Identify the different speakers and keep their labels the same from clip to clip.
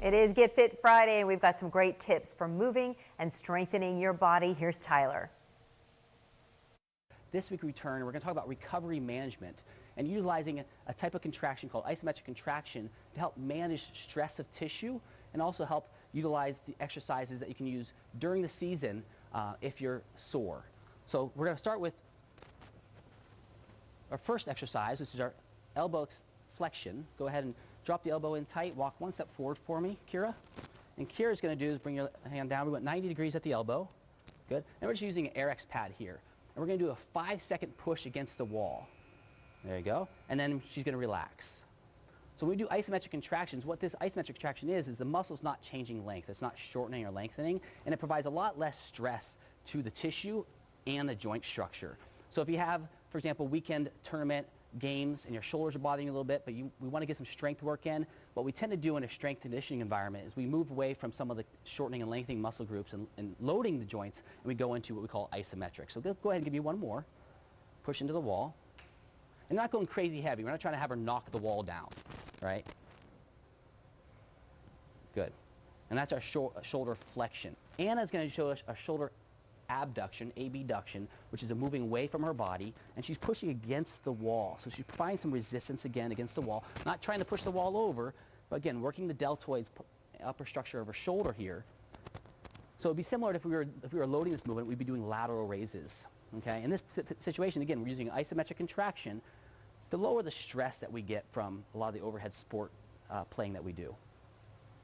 Speaker 1: It is Get Fit Friday, and we've got some great tips for moving and strengthening your body. Here's Tyler.
Speaker 2: This week we're going to talk about recovery management and utilizing a type of contraction called isometric contraction to help manage stress of tissue and also help utilize the exercises that you can use during the season if you're sore. So we're going to start with our first exercise, which is our elbow flexion. Go ahead and drop the elbow in tight. Walk one step forward for me, Kira. And Kira's going to do is bring your hand down. We went 90 degrees at the elbow. Good. And we're just using an AirX pad here. And we're going to do a 5-second push against the wall. There you go. And then she's going to relax. So when we do isometric contractions, what this isometric contraction is the muscle's not changing length. It's not shortening or lengthening. And it provides a lot less stress to the tissue and the joint structure. So if you have, for example, weekend tournament games and your shoulders are bothering you a little bit, but we want to get some strength work in, what we tend to do in a strength conditioning environment is we move away from some of the shortening and lengthening muscle groups and loading the joints, and we go into what we call isometric. So go ahead and give you one more. Push into the wall. And not going crazy heavy. We're not trying to have her knock the wall down, right? Good. And that's our shoulder flexion. Anna's going to show us a shoulder abduction, abduction, which is a moving away from her body, and she's pushing against the wall. So she's providing some resistance again against the wall, not trying to push the wall over, but again, working the deltoids, upper structure of her shoulder here. So it'd be similar to if we were loading this movement, we'd be doing lateral raises. Okay? In this situation, again, we're using isometric contraction to lower the stress that we get from a lot of the overhead sport playing that we do.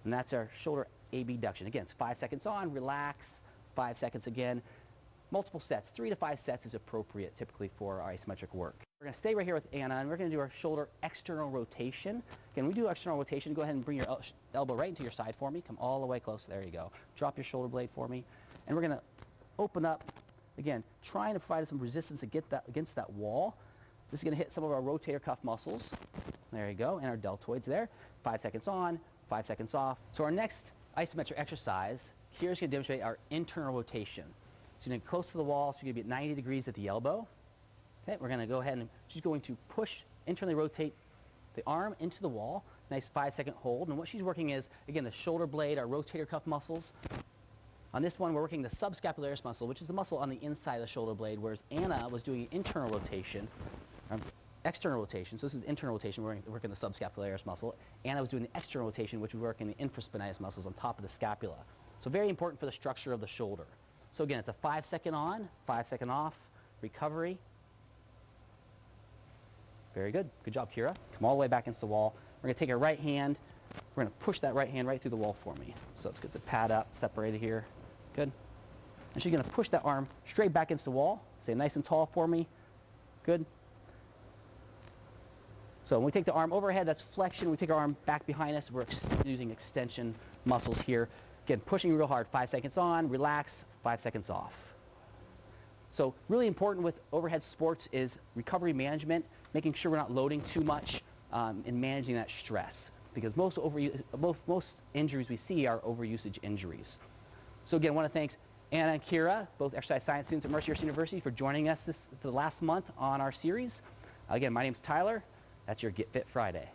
Speaker 2: And that's our shoulder abduction. Again, it's 5 seconds on, relax, 5 seconds again. Multiple sets, 3 to 5 sets is appropriate typically for our isometric work. We're going to stay right here with Anna, and we're going to do our shoulder external rotation. Again, when we do external rotation, go ahead and bring your elbow right into your side for me. Come all the way close. There you go. Drop your shoulder blade for me. And we're going to open up, again, trying to provide some resistance against that wall. This is going to hit some of our rotator cuff muscles. There you go. And our deltoids there. 5 seconds on, 5 seconds off. So our next isometric exercise, here's going to demonstrate our internal rotation. So you're going to get close to the wall, so you're going to be at 90 degrees at the elbow. Okay, we're going to go ahead and she's going to push, internally rotate the arm into the wall. Nice 5-second hold. And what she's working is, again, the shoulder blade, our rotator cuff muscles. On this one, we're working the subscapularis muscle, which is the muscle on the inside of the shoulder blade, whereas Anna was doing internal rotation, external rotation. So this is internal rotation, we're working the subscapularis muscle. Anna was doing the external rotation, which we work in the infraspinatus muscles on top of the scapula. So very important for the structure of the shoulder. So again, it's a 5-second on, 5-second off, recovery. Very good. Good job, Kira. Come all the way back against the wall. We're going to take our right hand. We're going to push that right hand right through the wall for me. So let's get the pad up, separated here. Good. And she's going to push that arm straight back against the wall. Stay nice and tall for me. Good. So when we take the arm overhead, that's flexion. We take our arm back behind us. We're using extension muscles here. Again, pushing real hard. 5 seconds on, relax, 5 seconds off. So really important with overhead sports is recovery management, making sure we're not loading too much and managing that stress. Because most injuries we see are overusage injuries. So again, I want to thank Anna and Kira, both exercise science students at Mercyhurst University, for joining us for the last month on our series. Again, my name's Tyler. That's your Get Fit Friday.